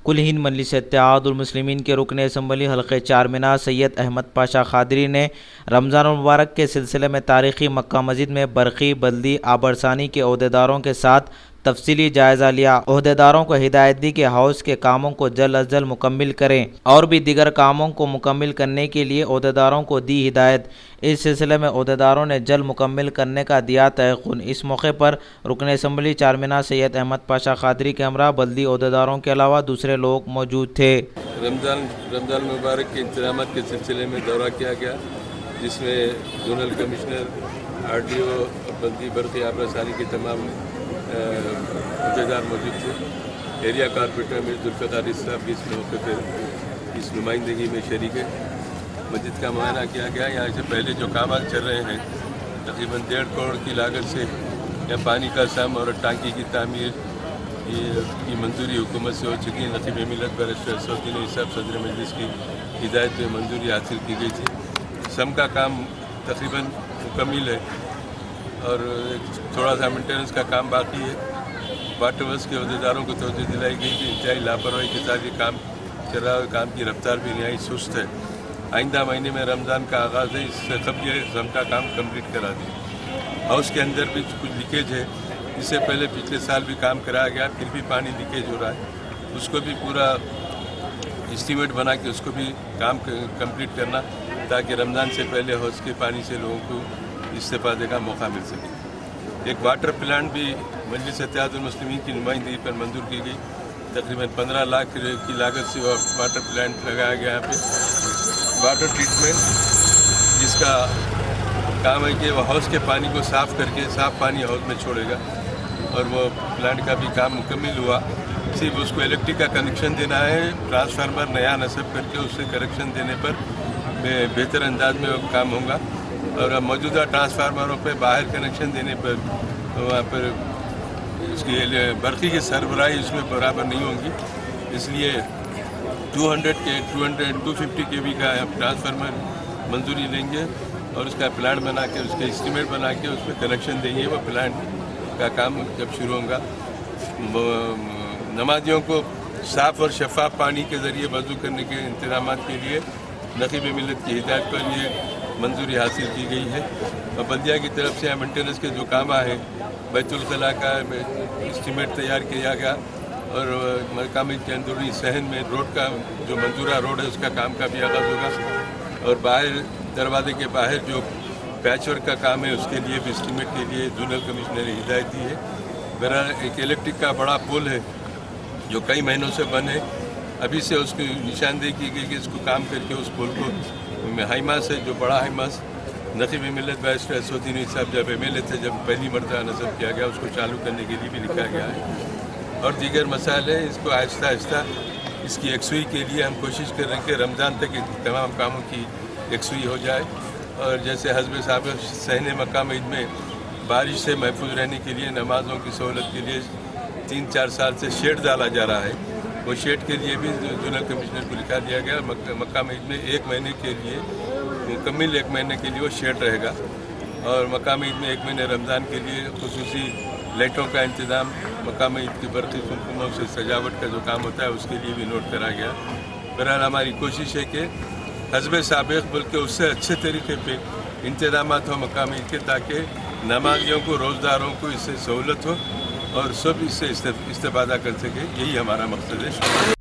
کل ہند مجلس اتحاد المسلمین کے رکن اسمبلی حلقہ چارمینار سید احمد پاشا قادری نے رمضان المبارک کے سلسلے میں تاریخی مکہ مسجد میں برقی، بلدی، آبرسانی کے عہدیداروں کے ساتھ تفصیلی جائزہ لیا۔ عہدیداروں کو ہدایت دی کہ ہاؤس کے کاموں کو جلد از جلد مکمل کریں اور بھی دیگر کاموں کو مکمل کرنے کے لیے عہدیداروں کو دی ہدایت۔ اس سلسلے میں عہدیداروں نے جلد مکمل کرنے کا دیا تیقن۔ اس موقع پر رکن اسمبلی چارمینار سید احمد پاشا قادری کے ہمراہ بلدی عہدیداروں کے علاوہ دوسرے لوگ موجود تھے۔ رمضان مبارک کے انتظامات کے سلسلے میں دورہ کیا گیا، جس میں زونل کمشنر، RDO، بلدی برقی آبرسانی کے تمام عہدیدار موجود تھے۔ ایریا کارپوریٹر مرزا ذوالفقار صاحب بھی اس موقع پہ اس نمائندگی میں شریک ہے۔ مسجد کا معائنہ کیا گیا۔ یہاں سے پہلے جو کامات چل رہے ہیں تقریباً 1.5 کروڑ کی لاگت سے یہاں پانی کا سم اور ٹانکی کی تعمیر کی منظوری حکومت سے ہو چکی ہے۔ نقیب ملت بیرسٹر اسدالدین صاحب صدر مجلس کی ہدایت پہ منظوری حاصل کی گئی تھی۔ سم کا کام تقریباً مکمل ہے اور تھوڑا سا مینٹیننس کا کام باقی ہے۔ واٹر ورکس کے عہدیداروں کو توجہ دلائی گئی کہ انتہائی لاپرواہی کے ساتھ یہ کام چل رہا ہے، کام کی رفتار بھی نہایت سست ہے۔ آئندہ مہینے میں رمضان کا آغاز ہے، اس سے قبل یہ سم کا کام کمپلیٹ کرا دیں۔ ہاؤس کے اندر بھی کچھ لیکیج ہے، اس سے پہلے پچھلے سال بھی کام کرایا گیا، پھر بھی پانی لیکیج ہو رہا ہے۔ اس کو بھی پورا اسٹیمیٹ بنا کے اس کو بھی کام کمپلیٹ کرنا تاکہ رمضان سے پہلے ہاؤس کے پانی سے لوگوں کو استفادے کا موقع مل سکے۔ ایک واٹر پلانٹ بھی مجلس اتحاد المسلمین کی نمائندگی پر منظور کی گئی۔ تقریباً 15 لاکھ کی لاگت سے واٹر پلانٹ لگایا گیا یہاں پہ واٹر ٹریٹمنٹ، جس کا کام ہے کہ وہ ہاؤس کے پانی کو صاف کر کے صاف پانی ہاؤس میں چھوڑے گا، اور وہ پلانٹ کا بھی کام مکمل ہوا۔ صرف اس کو الیکٹرک کا کنیکشن دینا ہے، ٹرانسفارمر نیا نصب کر کے اس سے کنیکشن دینے پر بہتر انداز میں وہ کام ہوگا، اور موجودہ ٹرانسفارمروں پہ باہر کنیکشن دینے پر وہاں پر اس کی برقی کی سربراہی اس میں برابر نہیں ہوں گی، اس لیے 250 kV کا ٹرانسفارمر منظوری لیں گے اور اس کا پلان بنا کے اس کے اسٹیمیٹ بنا کے اس میں کنیکشن دیں گے۔ وہ پلانٹ کا کام جب شروع ہوگا، نمازیوں کو صاف اور شفاف پانی کے ذریعے وضو کرنے کے انتظامات کے لیے نقیب ملت کی ہدایت پر یہ منظوری حاصل کی گئی ہے، اور بلدیہ کی طرف سے مینٹیننس کے جو کام ہیں، بیت الخلاء کا اسٹیمیٹ تیار کیا گیا، اور مقامی کے اندرونی صحن میں روڈ کا جو منظورہ روڈ ہے اس کا کام کا بھی آغاز ہوگا، اور باہر دروازے کے باہر جو پیچ ورک کا کام ہے اس کے لیے بھی اسٹیمیٹ کے لیے زونل کمشنر نے ہدایت دی ہے۔ بہرحال ایک الیکٹرک کا بڑا پول ہے جو کئی مہینوں سے بند ہے، ابھی سے اس کی نشاندہی کی گئی کہ اس کو کام کر کے اس پول کو ہائی ماس ہے، جو بڑا ہائی ماس نقیب ملت بیرسٹر اسدالدین صاحب جب MLA تھے، جب پہلی مرتبہ نصب کیا گیا، اس کو چالو کرنے کے لیے بھی لکھا گیا ہے، اور دیگر مسائل ہیں۔ اس کو آہستہ آہستہ اس کی یکسوئی کے لیے ہم کوشش کر رہے ہیں کہ رمضان تک تمام کاموں کی یکسوئی ہو جائے، اور جیسے حزب سابق صحن مقام عید میں بارش سے محفوظ رہنے کے لیے نمازوں کی سہولت کے لیے 3-4 سال سے شیڈ ڈالا جا رہا ہے، وہ شیڈ کے لیے بھی زونل کمشنر کو لکھا دیا گیا۔ مقام عید میں 1 مہینے کے لیے مکمل 1 مہینے کے لیے وہ شیڈ رہے گا، اور مقام عید میں 1 مہینے رمضان کے لیے خصوصی لائٹوں کا انتظام، مقام عید کی برقی خنکنوں سے سجاوٹ کا جو کام ہوتا ہے اس کے لیے بھی نوٹ کرا گیا۔ بہرحال ہماری کوشش ہے کہ حزب سابق بلکہ اس سے اچھے طریقے پہ انتظامات ہوں مقام عید کے، تاکہ نمازیوں کو، روزداروں کو اس سے سہولت ہو اور سب اس سے استفادہ کر سکے۔ یہی ہمارا مقصد ہے۔